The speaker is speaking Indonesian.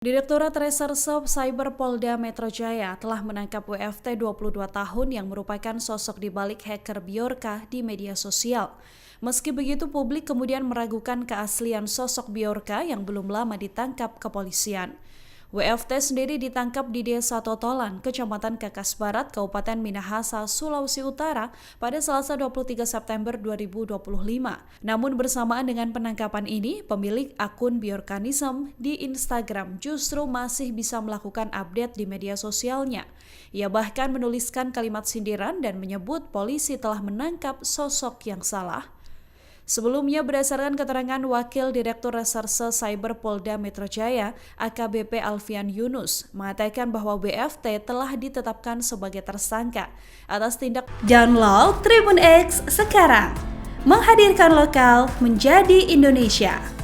Direktorat Reserse Cyber Polda Metro Jaya telah menangkap WFT 22 tahun yang merupakan sosok di balik hacker Bjorka di media sosial. Meski begitu, publik kemudian meragukan keaslian sosok Bjorka yang belum lama ditangkap kepolisian. WFT sendiri ditangkap di Desa Totolan, Kecamatan Kakas Barat, Kabupaten Minahasa, Sulawesi Utara pada Selasa 23 September 2025. Namun bersamaan dengan penangkapan ini, pemilik akun Bjorkanism di Instagram justru masih bisa melakukan update di media sosialnya. Ia bahkan menuliskan kalimat sindiran dan menyebut polisi telah menangkap sosok yang salah. Sebelumnya, berdasarkan keterangan Wakil Direktur Reserse Cyber Polda Metro Jaya, AKBP Alfian Yunus, mengatakan bahwa WFT telah ditetapkan sebagai tersangka atas tindak. Download Tribun X sekarang, menghadirkan lokal menjadi Indonesia.